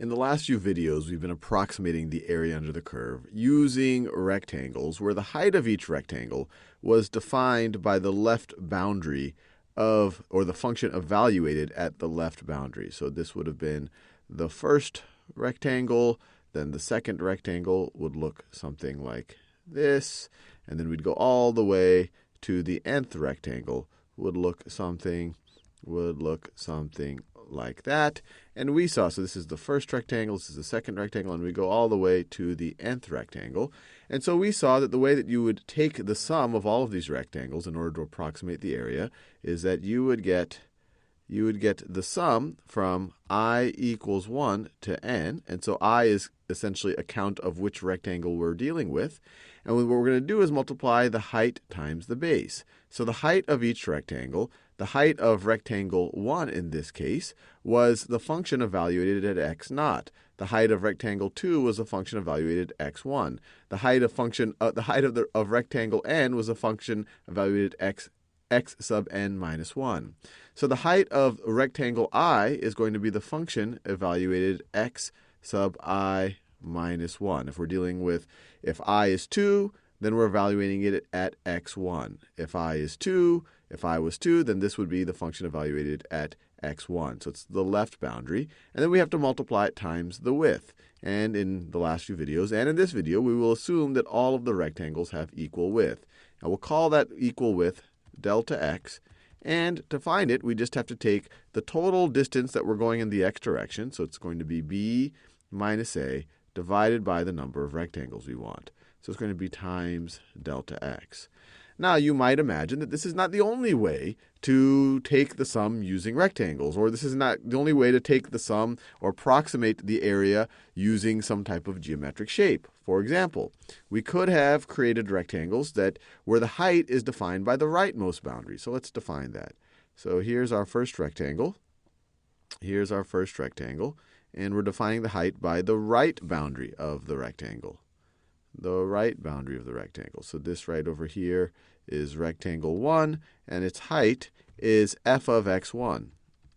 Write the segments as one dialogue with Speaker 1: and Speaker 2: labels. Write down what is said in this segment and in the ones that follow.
Speaker 1: In the last few videos, we've been approximating the area under the curve using rectangles where the height of each rectangle was defined by the left boundary of, or the function evaluated at the left boundary. So this would have been the first rectangle, then the second rectangle would look something like this, and then we'd go all the way to the nth rectangle, would look something like that. And we saw, so this is the first rectangle, this is the second rectangle, and we go all the way to the nth rectangle. And so we saw that the way that you would take the sum of all of these rectangles in order to approximate the area is that you would get the sum from I equals 1 to n. And so I is essentially a count of which rectangle we're dealing with. And what we're going to do is multiply the height times the base. So the height of each rectangle, the height of rectangle 1 in this case, was the function evaluated at x naught. The height of rectangle 2 was a function evaluated at x1. The height of rectangle n was a function evaluated at x sub n minus 1. So the height of rectangle I is going to be the function evaluated x sub I minus 1. If we're dealing with, if I is 2, then we're evaluating it at x1. If I is 2, if I was 2, then this would be the function evaluated at x1. So it's the left boundary. And then we have to multiply it times the width. And in the last few videos, and in this video, we will assume that all of the rectangles have equal width. Now we'll call that equal width delta x. And to find it, we just have to take the total distance that we're going in the x direction. So it's going to be b minus a divided by the number of rectangles we want. So it's going to be times delta x. Now, you might imagine that this is not the only way to take the sum using rectangles, or this is not the only way to take the sum or approximate the area using some type of geometric shape. For example, we could have created rectangles that where the height is defined by the rightmost boundary. So let's define that. So here's our first rectangle. Here's our first rectangle. And we're defining the height by the right boundary of the rectangle. The right boundary of the rectangle. So this right over here is rectangle 1, and its height is f of x1.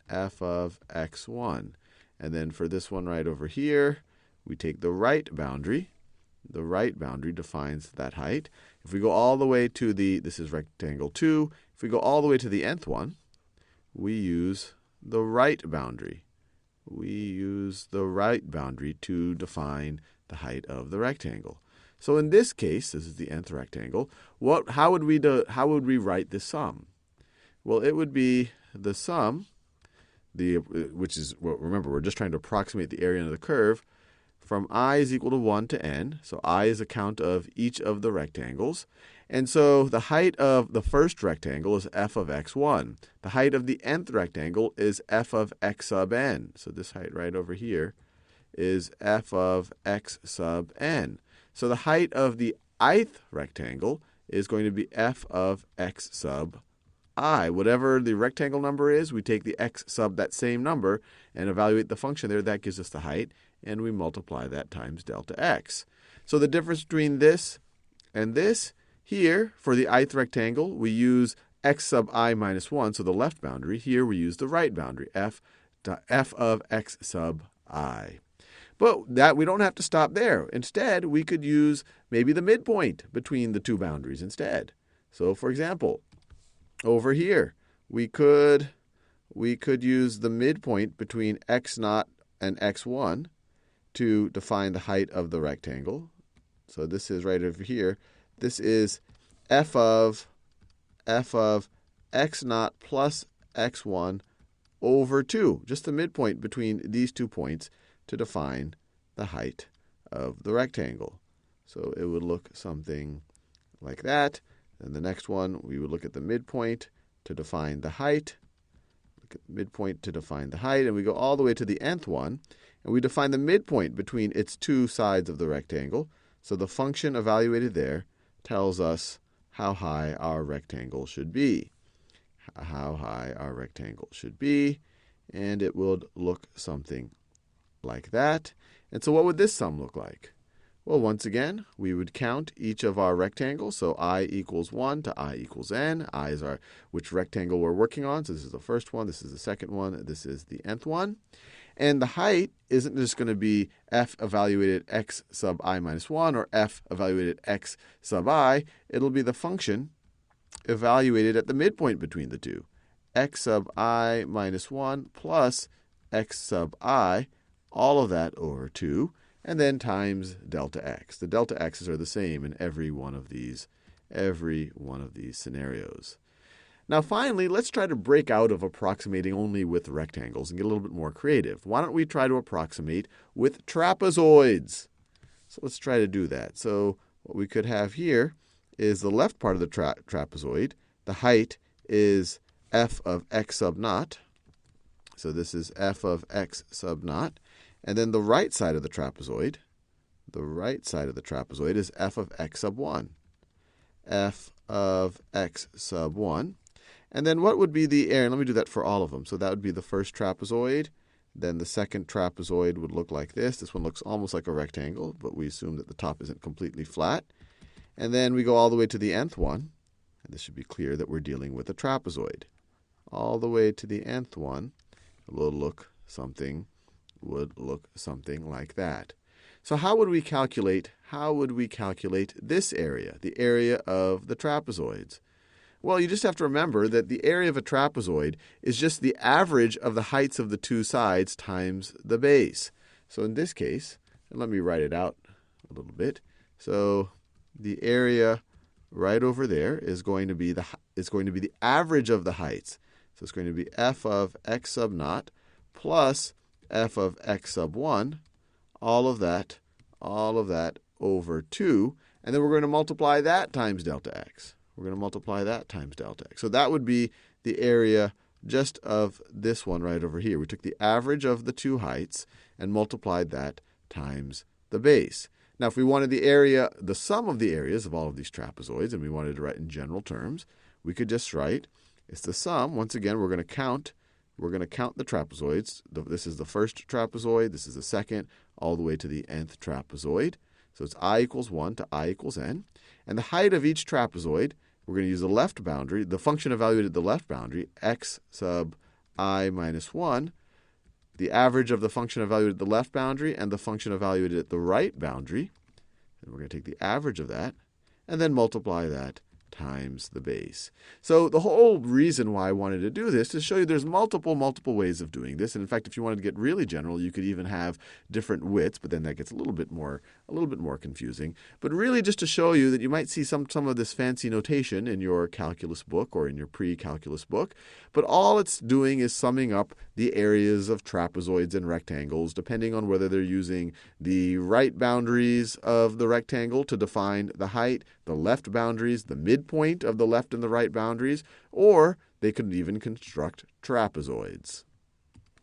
Speaker 1: F of x1. And then for this one right over here, we take the right boundary. The right boundary defines that height. If we go all the way to this is rectangle 2. If we go all the way to the nth one, we use the right boundary. We use the right boundary to define the height of the rectangle. So in this case, this is the nth rectangle. How would we write this sum? Well, it would be the sum, which is, well, remember, we're just trying to approximate the area under the curve, from I is equal to 1 to n. So I is a count of each of the rectangles. And so the height of the first rectangle is f of x1. The height of the nth rectangle is f of x sub n. So this height right over here is f of x sub n. So the height of the ith rectangle is going to be f of x sub I. Whatever the rectangle number is, we take the x sub that same number and evaluate the function there. That gives us the height, and we multiply that times delta x. So the difference between this and this, here, for the ith rectangle, we use x sub I minus 1, so the left boundary. Here we use the right boundary, f of x sub I. But that we don't have to stop there. Instead, we could use maybe the midpoint between the two boundaries instead. So for example, over here, we could use the midpoint between x naught and x1 to define the height of the rectangle. So this is right over here. This is f of x naught plus x1 over 2, just the midpoint between these 2 points to define the height of the rectangle. So it would look something like that. Then the next one, we would look at the midpoint to define the height. Look at the midpoint to define the height. And we go all the way to the nth one. And we define the midpoint between its two sides of the rectangle. So the function evaluated there tells us how high our rectangle should be. How high our rectangle should be. And it would look something like that. And so what would this sum look like? Well, once again, we would count each of our rectangles. So I equals 1 to I equals n. I is which rectangle we're working on. So this is the first one. This is the second one. This is the nth one. And the height isn't just going to be f evaluated x sub I minus 1 or f evaluated x sub I. It'll be the function evaluated at the midpoint between the two. X sub I minus 1 plus x sub I, all of that over 2, and then times delta x. The delta x's are the same in every one of these scenarios. Now finally, let's try to break out of approximating only with rectangles and get a little bit more creative. Why don't we try to approximate with trapezoids? So let's try to do that. So what we could have here is the left part of the trapezoid. The height is f of x sub naught. So this is f of x sub naught. And then the right side of the trapezoid, is f of x sub 1. F of x sub 1. And then what would be the area? Let me do that for all of them. So that would be the first trapezoid. Then the second trapezoid would look like this. This one looks almost like a rectangle, but we assume that the top isn't completely flat. And then we go all the way to the nth one. And this should be clear that we're dealing with a trapezoid. All the way to the nth one would look something like that. So how would we calculate this area, the area of the trapezoids? Well, you just have to remember that the area of a trapezoid is just the average of the heights of the two sides times the base. So in this case, and let me write it out a little bit. So the area right over there is going to be the average of the heights. So it's going to be f of x sub naught plus f of x sub 1, all of that over 2, and then we're going to multiply that times delta x. So that would be the area just of this one right over here. We took the average of the two heights and multiplied that times the base. Now, if we wanted the sum of the areas of all of these trapezoids, and we wanted to write in general terms, we could just write it's the sum. Once again, we're going to count the trapezoids. This is the first trapezoid. This is the second, all the way to the nth trapezoid. So it's I equals 1 to I equals n. And the height of each trapezoid, we're going to use the left boundary, the function evaluated at the left boundary, x sub I minus 1, the average of the function evaluated at the left boundary and the function evaluated at the right boundary. And we're going to take the average of that and then multiply that times the base. So the whole reason why I wanted to do this is to show you there's multiple ways of doing this. And in fact, if you wanted to get really general, you could even have different widths, but then that gets a little bit more confusing. But really just to show you that you might see some of this fancy notation in your calculus book or in your pre-calculus book. But all it's doing is summing up the areas of trapezoids and rectangles, depending on whether they're using the right boundaries of the rectangle to define the height, the left boundaries, the midpoint of the left and the right boundaries, or they could even construct trapezoids.